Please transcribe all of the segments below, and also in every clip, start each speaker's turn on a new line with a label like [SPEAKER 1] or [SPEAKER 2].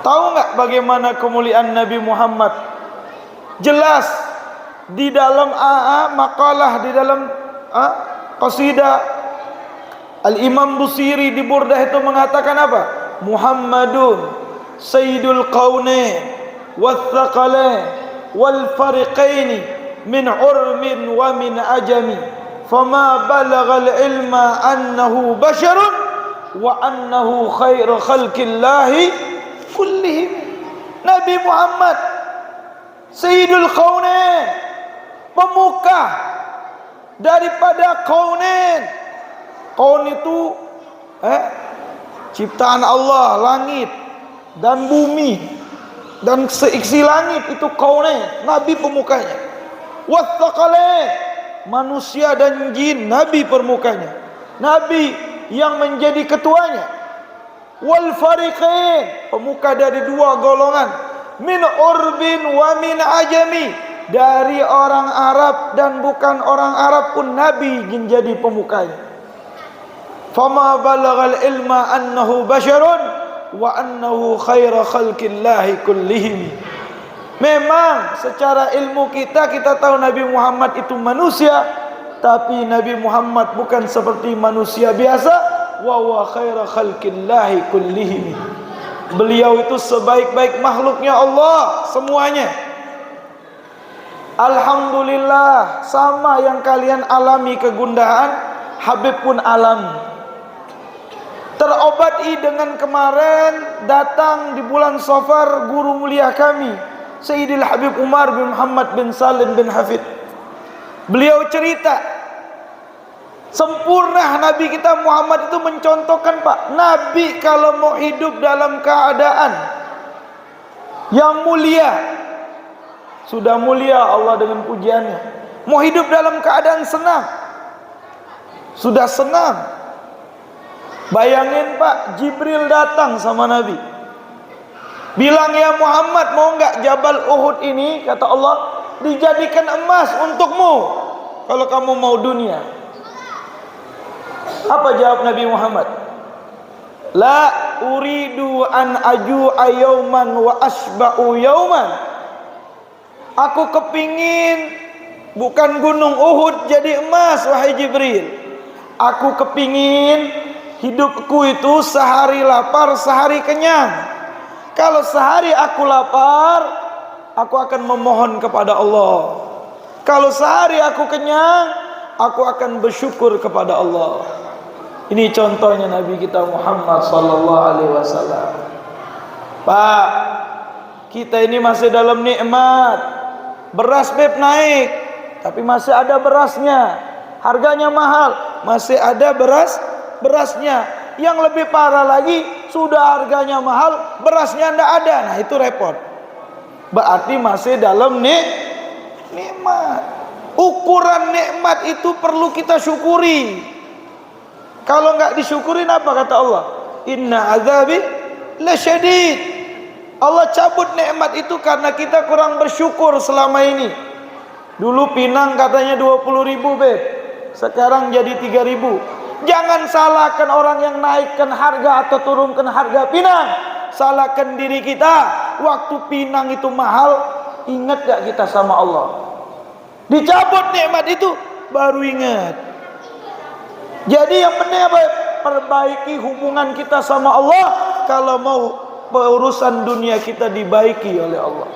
[SPEAKER 1] Tahu nggak bagaimana kemuliaan Nabi Muhammad? Jelas di dalam makalah, di dalam qasidah Al-Imam Busiri di Burdah itu mengatakan apa? Muhammadun Sayyidul Qawnain Wathaqalain Wal Fariqaini Min urmin wa min ajami Fama balagal ilma annahu basharun Wa annahu khairu khalqillahi kullihim. Nabi Muhammad Sayyidul Qawnain, pemuka daripada Qawnain. Qaun itu ciptaan Allah, langit dan bumi dan seisi langit itu Qawnain, Nabi pemukanya. Wathaqalain, manusia dan jin, Nabi permukanya, Nabi yang menjadi ketuanya. Wal fariqain, pemuka dari dua golongan. Min urbin wa min ajami, dari orang Arab dan bukan orang Arab pun Nabi menjadi pemukanya. Fama balagal ilma annahu basyarun wa annahu khairu khalqillahi kullihim. Memang secara ilmu kita tahu Nabi Muhammad itu manusia, tapi Nabi Muhammad bukan seperti manusia biasa. Wa huwa khairu khalqillahi kullihim. Beliau itu sebaik-baik makhluknya Allah semuanya. Alhamdulillah, sama yang kalian alami kegundahan, Habib pun alami. Terobati dengan kemarin datang di bulan Safar guru mulia kami Sayyidil Habib Umar bin Muhammad bin Salim bin Hafid. Beliau cerita sempurna Nabi kita Muhammad itu mencontohkan, Pak, Nabi kalau mau hidup dalam keadaan yang mulia, sudah mulia Allah dengan pujiannya, mau hidup dalam keadaan senang, sudah senang. Bayangin Pak, Jibril datang sama Nabi, bilang, ya Muhammad, mau nggak Jabal Uhud ini, kata Allah, dijadikan emas untukmu kalau kamu mau dunia. Apa jawab Nabi Muhammad? La uridu an aju ayauman wa asba'u yauman. Aku kepingin bukan gunung Uhud jadi emas, wahai Jibril. Aku kepingin hidupku itu sehari lapar, sehari kenyang. Kalau sehari aku lapar, aku akan memohon kepada Allah. Kalau sehari aku kenyang, aku akan bersyukur kepada Allah. Ini contohnya Nabi kita Muhammad sallallahu alaihi wasallam. Pak, kita ini masih dalam nikmat. Beras Beb naik, tapi masih ada berasnya. Harganya mahal, masih ada berasnya. Yang lebih parah lagi, sudah harganya mahal, berasnya ndak ada. Nah, itu repot. Berarti masih dalam nikmat. Ukuran nikmat itu perlu kita syukuri. Kalau nggak disyukurin apa kata Allah? Inna azabi lasyadid. Allah cabut nikmat itu karena kita kurang bersyukur selama ini. Dulu Pinang katanya 20.000 Beb, sekarang jadi 3.000. Jangan salahkan orang yang naikkan harga atau turunkan harga Pinang, salahkan diri kita. Waktu Pinang itu mahal, ingat gak kita sama Allah? Dicabut nikmat itu baru ingat. Jadi yang penting apa? Perbaiki hubungan kita sama Allah kalau mau urusan dunia kita dibaiki oleh Allah.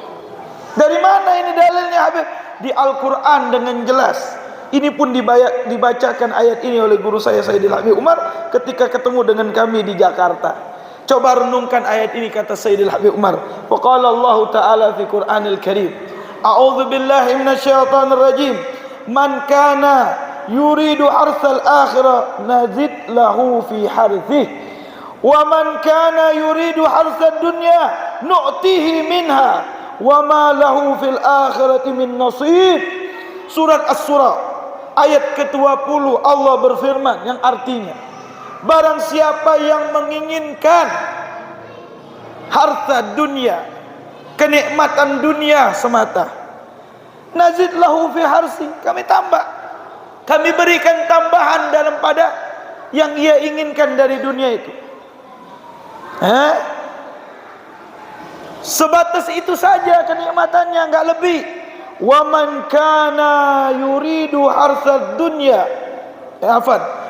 [SPEAKER 1] Dari mana ini dalilnya Habib? Di Al-Quran dengan jelas. Ini pun dibacakan ayat ini oleh guru saya Sayyidil Habib Umar ketika ketemu dengan kami di Jakarta. Coba renungkan ayat ini, kata Sayyidil Habib Umar. Wa qala Allah Ta'ala fi Qur'anil Karim. A'udzu billahi minasyaitonir rajim. Man kana yuridu arsal akhirah nazid lahu fi harthih wa man kana yuridu harsad dunya nu'tihi minha wa ma lahu fil akhirati min nasib. Surat As-Surah ayat ke-20 Allah berfirman yang artinya, barang siapa yang menginginkan harta dunia, kenikmatan dunia semata, nazid lahu fi harsi, kami tambah, kami berikan tambahan dalam pada yang ia inginkan dari dunia itu. Sebatas itu saja kenikmatannya, enggak lebih. Wa man kana yuridu harsad dunya,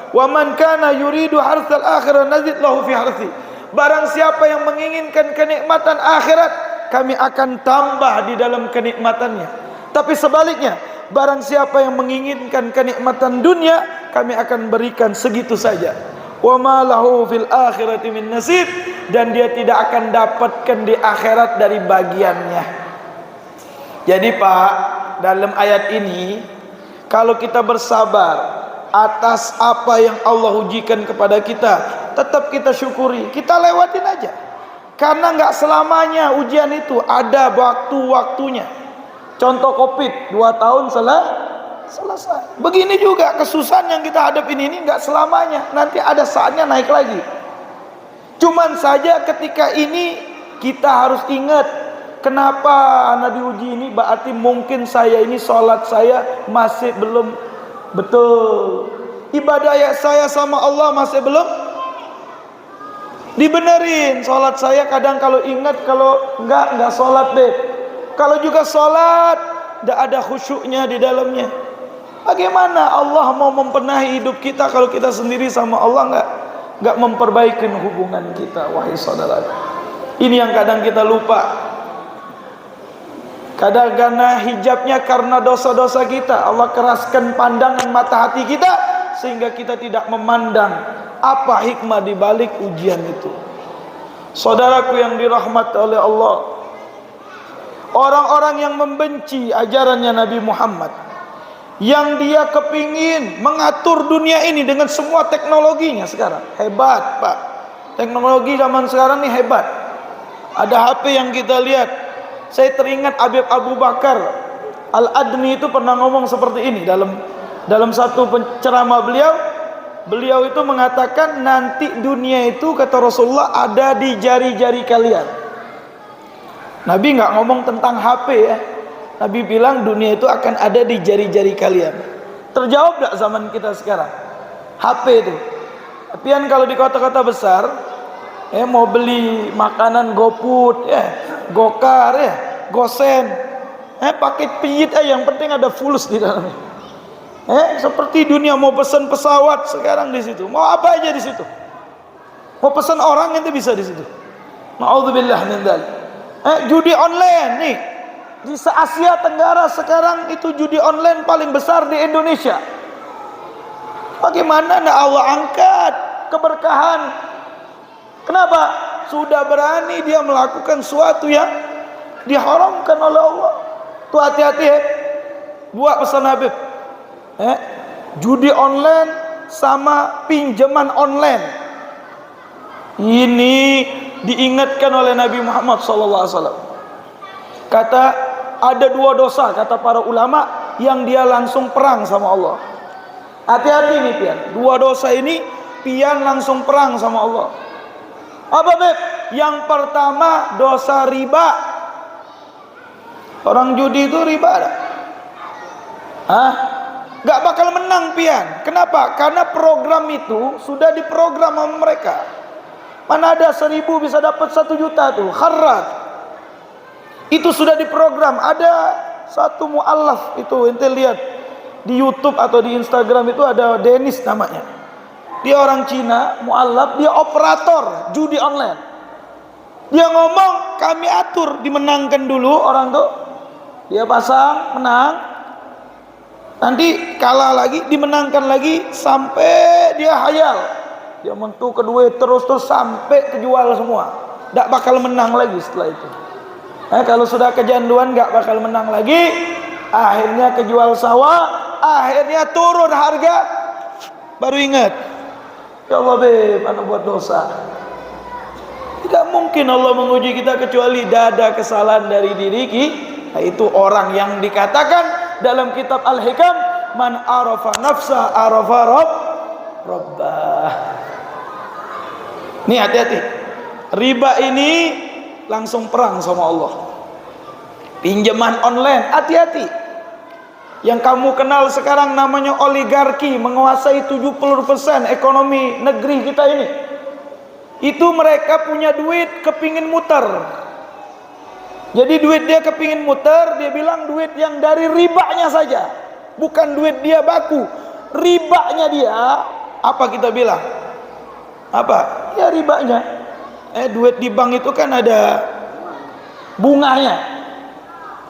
[SPEAKER 1] wa man kana yuridu harsal akhirah nazid lahu fi harsi. Barang siapa yang menginginkan kenikmatan akhirat, kami akan tambah di dalam kenikmatannya. Tapi sebaliknya, barang siapa yang menginginkan kenikmatan dunia, kami akan berikan segitu saja. Wa ma lahu fil akhirati min nasib, dan dia tidak akan dapatkan di akhirat dari bagiannya. Jadi Pak, dalam ayat ini, kalau kita bersabar atas apa yang Allah ujikan kepada kita, tetap kita syukuri, kita lewatin aja. Karena nggak selamanya ujian itu, ada waktu-waktunya. Contoh COVID, 2 tahun selesai. Begini juga kesusahan yang kita hadapin ini nggak selamanya, nanti ada saatnya naik lagi. Cuman saja ketika ini kita harus ingat, kenapa Nabi uji ini, berarti mungkin saya ini sholat saya masih belum betul, ibadah saya sama Allah masih belum dibenerin. Sholat saya kadang kalau ingat, kalau enggak sholat deh. Kalau juga sholat tidak ada khusyuknya di dalamnya. Bagaimana Allah mau membenahi hidup kita kalau kita sendiri sama Allah enggak memperbaikin hubungan kita? Wahai saudara, ini yang kadang kita lupa. Kadang-kadang hijabnya karena dosa-dosa kita, Allah keraskan pandangan mata hati kita sehingga kita tidak memandang apa hikmah di balik ujian itu. Saudaraku yang dirahmati oleh Allah, orang-orang yang membenci ajarannya Nabi Muhammad, yang dia kepingin mengatur dunia ini dengan semua teknologinya sekarang, hebat Pak, teknologi zaman sekarang ini hebat. Ada HP yang kita lihat. Saya teringat Habib Abu Bakar Al-Adni itu pernah ngomong seperti ini dalam satu ceramah beliau itu mengatakan, nanti dunia itu kata Rasulullah ada di jari-jari kalian. Nabi nggak ngomong tentang HP ya. Nabi bilang dunia itu akan ada di jari-jari kalian. Terjawab nggak zaman kita sekarang? HP itu. Tapi kan kalau di kota-kota besar, mau beli makanan GoFood, Gokar, Gosen, paket pijit yang penting ada fulus di dalamnya. Seperti dunia mau pesan pesawat sekarang di situ, mau apa aja di situ. Mau pesan orang itu bisa di situ. Nauzubillah min dzalik. Judi online nih di Asia Tenggara sekarang itu judi online paling besar di Indonesia. Bagaimana Allah angkat keberkahan? Kenapa? Sudah berani dia melakukan suatu yang diharamkan oleh Allah. Tuh hati-hati buat pesan Habib. Judi online sama pinjaman online. Ini diingatkan oleh Nabi Muhammad SAW. Kata ada 2 dosa kata para ulama yang dia langsung perang sama Allah. Hati-hati nih pian. 2 dosa ini pian langsung perang sama Allah. Apa Beb? Yang pertama dosa riba. Orang judi itu riba ada. Gak bakal menang pian. Kenapa? Karena program itu sudah diprogram sama mereka. Mana ada 1000 bisa dapat 1 juta tuh. Kharat. Itu sudah diprogram. Ada satu mu'allaf itu ente lihat di YouTube atau di Instagram itu ada Dennis namanya. Dia orang Cina, mu'allaf, dia operator judi online. Dia ngomong, kami atur, dimenangkan dulu orang tuh. Dia pasang, menang. Nanti kalah lagi, dimenangkan lagi sampai dia hayal. Dia mentu kedua terus sampai kejual semua. Nggak bakal menang lagi setelah itu. Kalau sudah kejanduan nggak bakal menang lagi. Akhirnya kejual sawah, akhirnya turun harga. Baru ingat. Ya Allah Beb, anak buat dosa. Tidak mungkin Allah menguji kita kecuali ada kesalahan dari diri kita. Itu orang yang dikatakan dalam kitab Al-Hikam, man arafa nafsa arafa rabbah. Nih hati-hati. Riba ini langsung perang sama Allah. Pinjaman online, hati-hati. Yang kamu kenal sekarang namanya oligarki, menguasai 70% ekonomi negeri kita ini. Itu mereka punya duit kepingin muter. Jadi duit dia kepingin muter, dia bilang duit yang dari ribanya saja, bukan duit dia baku. Ribanya dia, apa kita bilang? Apa? Ya ribanya. Duit di bank itu kan ada bunganya.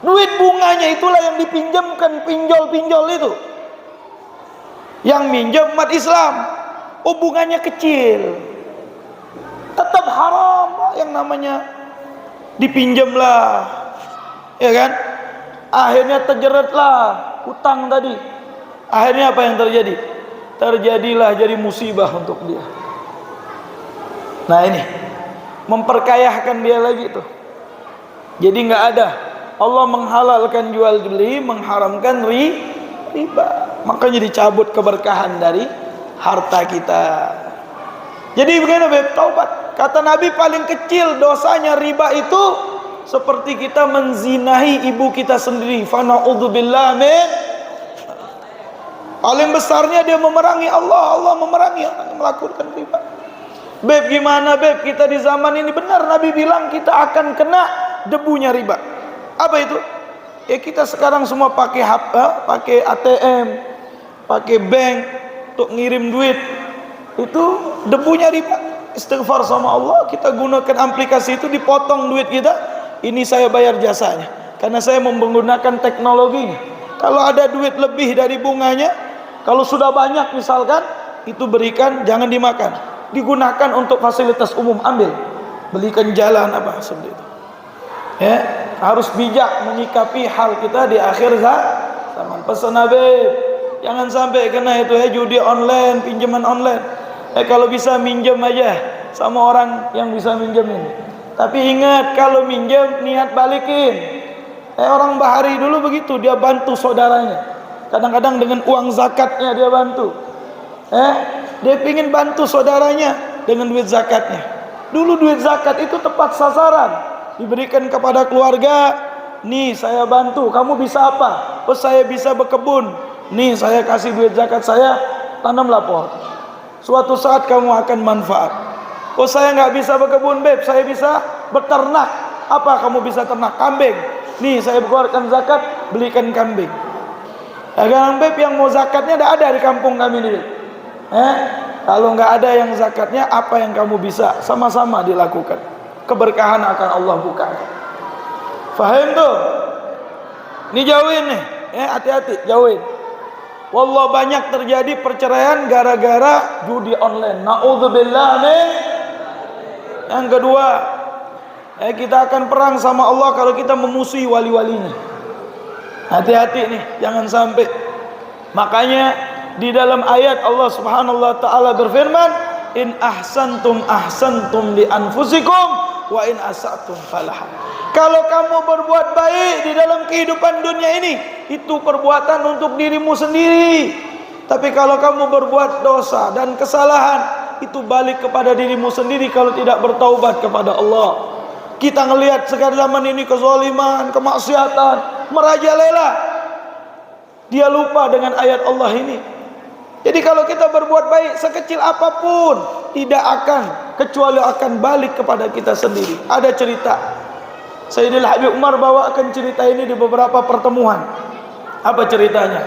[SPEAKER 1] Duit bunganya itulah yang dipinjamkan pinjol-pinjol itu. Yang minjam umat Islam. Oh, bunganya kecil. Tetap haram yang namanya dipinjam lah, ya kan? Akhirnya terjeratlah utang tadi. Akhirnya apa yang terjadi? Terjadilah jadi musibah untuk dia. Nah ini memperkayakan dia lagi tuh. Jadi nggak ada. Allah menghalalkan jual beli, mengharamkan riba. Makanya dicabut keberkahan dari harta kita. Jadi begini, Beb, taubat. Kata Nabi paling kecil dosanya riba itu seperti kita menzinahi ibu kita sendiri. Fa na'udzubillah min. Paling besarnya dia memerangi Allah, Allah memerangi orang yang melakukan riba. Beb, gimana Beb? Kita di zaman ini benar Nabi bilang kita akan kena debunya riba. Apa itu? Ya kita sekarang semua pakai pakai ATM, pakai bank untuk ngirim duit. Itu debunya riba. Istighfar sama Allah, kita gunakan aplikasi itu, dipotong duit kita. Ini saya bayar jasanya karena saya menggunakan teknologinya. Kalau ada duit lebih dari bunganya, kalau sudah banyak misalkan, itu berikan, jangan dimakan, digunakan untuk fasilitas umum, ambil, belikan jalan apa seperti itu. Ya, harus bijak menyikapi hal kita di akhir zaman. Pesan Nabi, jangan sampai kena itu judi online, pinjaman online. Kalau bisa minjem aja sama orang yang bisa minjemin. Tapi ingat, kalau minjem niat balikin. Orang Bahari dulu begitu, dia bantu saudaranya. Kadang-kadang dengan uang zakatnya dia bantu. Dia ingin bantu saudaranya dengan duit zakatnya. Dulu duit zakat itu tepat sasaran, diberikan kepada keluarga. Nih saya bantu, kamu bisa apa? Oh saya bisa berkebun. Nih saya kasih duit zakat saya, tanamlah pohon. Suatu saat kamu akan manfaat. Oh saya nggak bisa berkebun Beb, saya bisa beternak. Apa kamu bisa ternak? Kambing. Nih saya keluarkan zakat, belikan kambing. Dagang Beb yang mau zakatnya ada di kampung kami ini. Kalau nggak ada yang zakatnya, apa yang kamu bisa? Sama-sama dilakukan. Keberkahan akan Allah bukakan. Faham tuh? Ini jauhin nih, hati-hati, jauhin. Wallah banyak terjadi perceraian gara-gara judi online. Na'udzubillah min. Yang kedua, kita akan perang sama Allah kalau kita memusuhi wali-walinya. Hati-hati nih, jangan sampai. Makanya di dalam ayat Allah Subhanahu wa taala berfirman, "In ahsantum ahsantum li anfusikum wa in asatum falaha." Kalau kamu berbuat baik di dalam kehidupan dunia ini, itu perbuatan untuk dirimu sendiri. Tapi kalau kamu berbuat dosa dan kesalahan, itu balik kepada dirimu sendiri kalau tidak bertaubat kepada Allah. Kita ngelihat sekarang zaman ini kezaliman, kemaksiatan, merajalela. Dia lupa dengan ayat Allah ini. Jadi kalau kita berbuat baik sekecil apapun, tidak akan, kecuali akan balik kepada kita sendiri. Ada cerita, Sayyidil Habib Umar bawakan cerita ini di beberapa pertemuan. Apa ceritanya?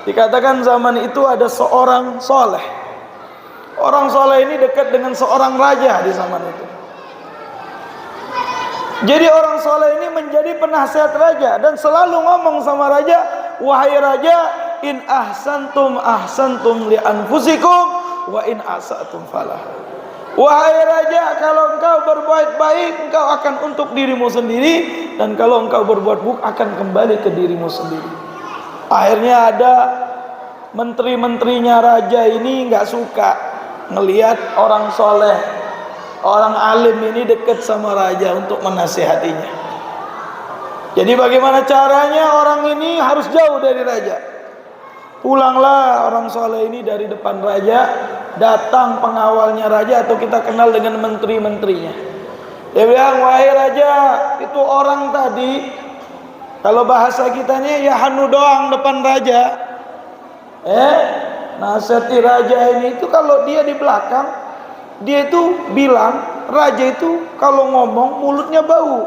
[SPEAKER 1] Dikatakan zaman itu ada seorang soleh. Orang soleh ini dekat dengan seorang raja di zaman itu. Jadi orang soleh ini menjadi penasihat raja dan selalu ngomong sama raja, "Wahai raja, in ahsantum ahsantum li anfusikum wa in asatum falah." Wahai raja, kalau engkau berbuat baik, engkau akan untuk dirimu sendiri, dan kalau engkau berbuat buruk akan kembali ke dirimu sendiri. Akhirnya ada menteri-menterinya raja ini nggak suka ngelihat orang soleh, orang alim ini dekat sama raja untuk menasihatinya. Jadi bagaimana caranya orang ini harus jauh dari raja? Pulanglah orang soleh ini dari depan raja, datang pengawalnya raja atau kita kenal dengan menteri-menterinya. Dia bilang, "Wahai raja, itu orang tadi, kalau bahasa kitanya ya hanu doang depan raja. Nasihati raja ini itu kalau dia di belakang, dia itu bilang raja itu kalau ngomong mulutnya bau.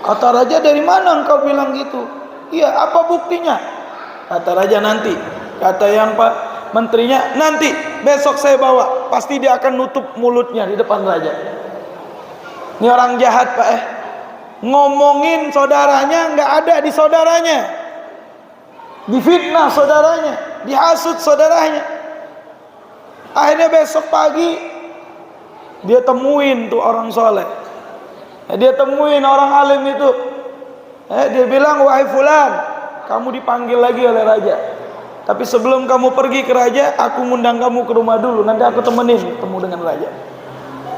[SPEAKER 1] Kata raja, dari mana engkau bilang gitu? Iya, apa buktinya? Kata raja, nanti. Kata yang pak menterinya, nanti besok saya bawa, pasti dia akan nutup mulutnya di depan raja. Ini orang jahat pak, ngomongin saudaranya nggak ada di saudaranya, difitnah saudaranya, dihasut saudaranya. Akhirnya besok pagi dia temuin tuh orang soleh, dia temuin orang alim itu, dia bilang, wahai fulan, kamu dipanggil lagi oleh raja. Tapi sebelum kamu pergi ke raja, aku ngundang kamu ke rumah dulu. Nanti aku temenin ketemu dengan raja.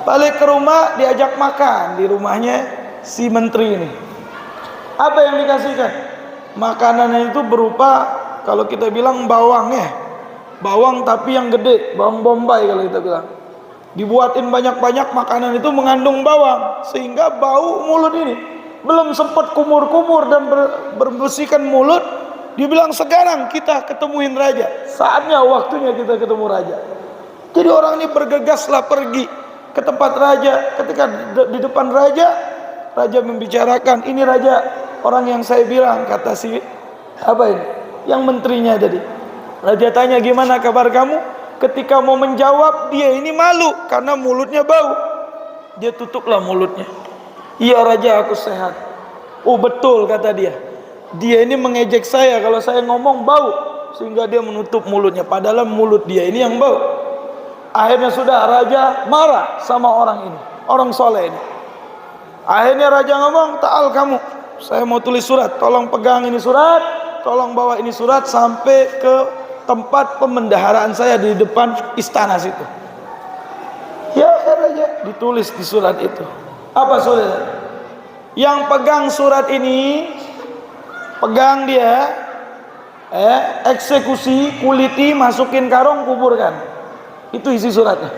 [SPEAKER 1] Balik ke rumah, diajak makan di rumahnya si menteri ini. Apa yang dikasihkan? Makanannya itu berupa, kalau kita bilang bawang ya, bawang tapi yang gede, bawang bombay kalau kita bilang. Dibuatin banyak-banyak makanan itu mengandung bawang, sehingga bau mulut ini. Belum sempat kumur-kumur dan berbersihkan mulut, dibilang sekarang kita ketemuin raja, saatnya waktunya kita ketemu raja. Jadi orang ini bergegaslah pergi ke tempat raja. Ketika di depan raja, raja membicarakan, ini raja, orang yang saya bilang, kata si apa ini, yang menterinya tadi. Raja tanya, gimana kabar kamu? Ketika mau menjawab, dia ini malu karena mulutnya bau. Dia tutuplah mulutnya. Iya raja, aku sehat. Oh betul, kata dia. Dia ini mengejek saya kalau saya ngomong bau, sehingga dia menutup mulutnya, padahal mulut dia ini yang bau. Akhirnya sudah, raja marah sama orang ini, orang soleh ini. Akhirnya raja ngomong, ta'al kamu, saya mau tulis surat, tolong pegang ini surat, tolong bawa ini surat sampai ke tempat pemendaharaan saya di depan istana situ. Ya raja, ditulis di surat itu. Apa surat? Yang pegang surat ini, pegang dia, eksekusi, kuliti, masukin karung, kuburkan. Itu isi suratnya.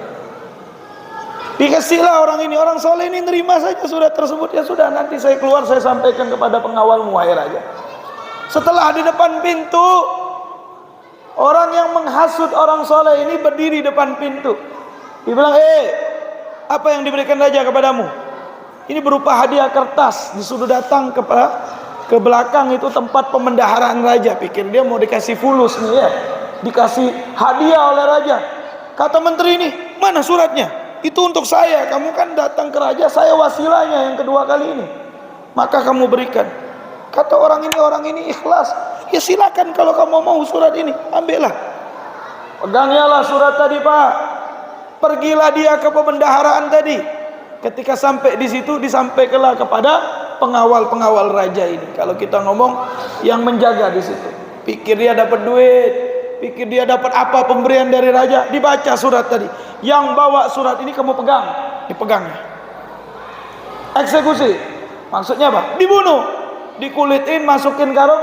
[SPEAKER 1] Dikasihlah orang ini, orang soleh ini nerima saja surat tersebut. Ya sudah, nanti saya keluar, saya sampaikan kepada pengawalmu, wahai raja. Setelah di depan pintu, orang yang menghasut orang soleh ini berdiri depan pintu. Dia bilang, apa yang diberikan raja kepadamu? Ini berupa hadiah kertas. Disuruh datang ke belakang itu tempat pemendaharaan raja. Pikir dia mau dikasih fulus nih ya, dikasih hadiah oleh raja. Kata menteri ini, mana suratnya? Itu untuk saya, kamu kan datang ke raja, saya wasilahnya yang kedua kali ini, maka kamu berikan. Kata orang ini ikhlas. Ya silakan, kalau kamu mau surat ini, ambillah. Peganglah surat tadi pak. Pergilah dia ke pemendaharaan tadi. Ketika sampai di situ, disampaikanlah kepada pengawal-pengawal raja ini. Kalau kita ngomong, yang menjaga di situ. Pikir dia dapat duit, pikir dia dapat apa pemberian dari raja. Dibaca surat tadi. Yang bawa surat ini kamu pegang, dipegangnya. Eksekusi, maksudnya apa? Dibunuh, dikulitin, masukin karung,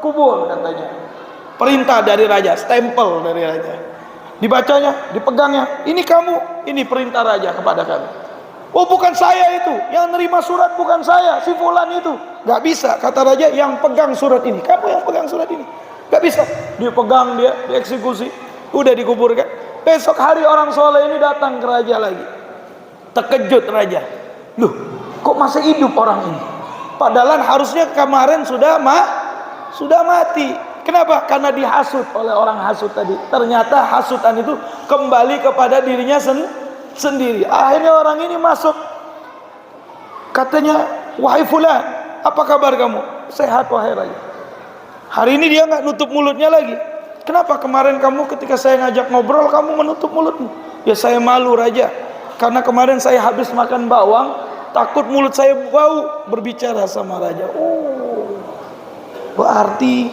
[SPEAKER 1] kubur katanya. Perintah dari raja, stempel dari raja. Dibacanya, dipegangnya. Ini kamu, ini perintah raja kepada kami. Oh bukan saya itu, yang nerima surat bukan saya, si fulan itu. Gak bisa, kata raja, yang pegang surat ini, kamu yang pegang surat ini. Gak bisa, dia pegang, dia dieksekusi, udah dikuburkan. Besok hari orang soleh ini datang ke raja lagi. Terkejut raja, loh kok masih hidup orang ini? Padahal harusnya kemarin sudah mati. Kenapa? Karena dihasut oleh orang hasut tadi. Ternyata hasutan itu kembali kepada dirinya sendiri. Akhirnya orang ini masuk, katanya, wahai fulan, apa kabar kamu? Sehat wahai raja. Hari ini dia nggak nutup mulutnya lagi. Kenapa kemarin kamu ketika saya ngajak ngobrol kamu menutup mulutmu? Ya saya malu raja, karena kemarin saya habis makan bawang, takut mulut saya bau berbicara sama raja. Oh, berarti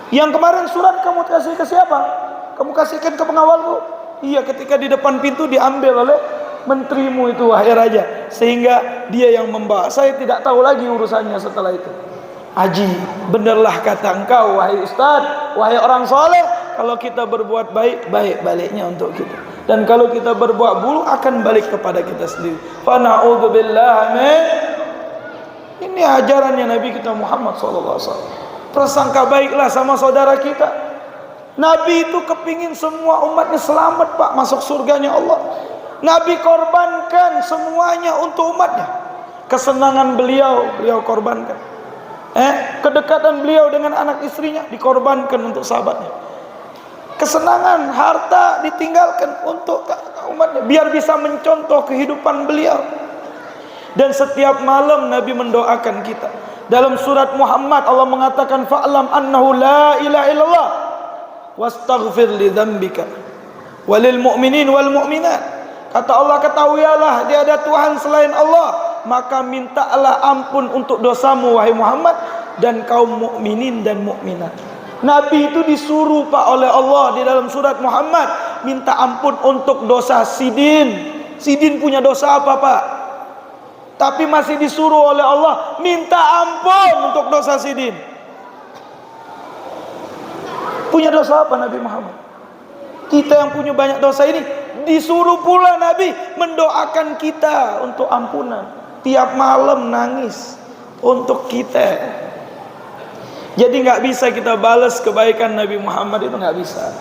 [SPEAKER 1] yang kemarin surat kamu kasih ke siapa? Kamu kasihkan ke pengawalku? Iya, ketika di depan pintu diambil oleh menterimu itu wahai raja, sehingga dia yang membawa. Saya tidak tahu lagi urusannya setelah itu. Aji, benarlah kata engkau wahai ustaz, wahai orang soleh, kalau kita berbuat baik, baik baliknya untuk kita, dan kalau kita berbuat buruk akan balik kepada kita sendiri. Fa na'udzubillahi min. Ini ajarannya Nabi kita Muhammad SAW. Prasangka baiklah sama saudara kita. Nabi itu kepingin semua umatnya selamat pak, masuk surganya Allah. Nabi korbankan semuanya untuk umatnya. kesenangan beliau korbankan. Kedekatan beliau dengan anak istrinya dikorbankan untuk sahabatnya. Kesenangan, harta ditinggalkan untuk umatnya biar bisa mencontoh kehidupan beliau. Dan setiap malam Nabi mendoakan kita. Dalam surat Muhammad Allah mengatakan fa'lam annahu la ilaha illallah wastaghfir li dzambika walil mu'minin wal mu'minat. Kata Allah, ketahuilah tiada Tuhan selain Allah, maka mintalah ampun untuk dosamu wahai Muhammad dan kaum mukminin dan mukminat. Nabi itu disuruh Pak oleh Allah di dalam surat Muhammad minta ampun untuk dosa Sidin. Sidin punya dosa apa Pak? Tapi masih disuruh oleh Allah minta ampun untuk dosa Sidin. Punya dosa apa Nabi Muhammad? Kita yang punya banyak dosa ini disuruh pula Nabi mendoakan kita untuk ampunan. Tiap malam nangis untuk kita. Jadi nggak bisa kita balas kebaikan Nabi Muhammad, itu nggak bisa.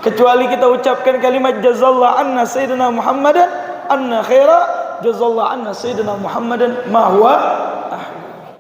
[SPEAKER 1] Kecuali kita ucapkan kalimat jazallahu anna sayyidina Muhammadan anna khaira jazallahu anna sayyidina Muhammadan ma huwa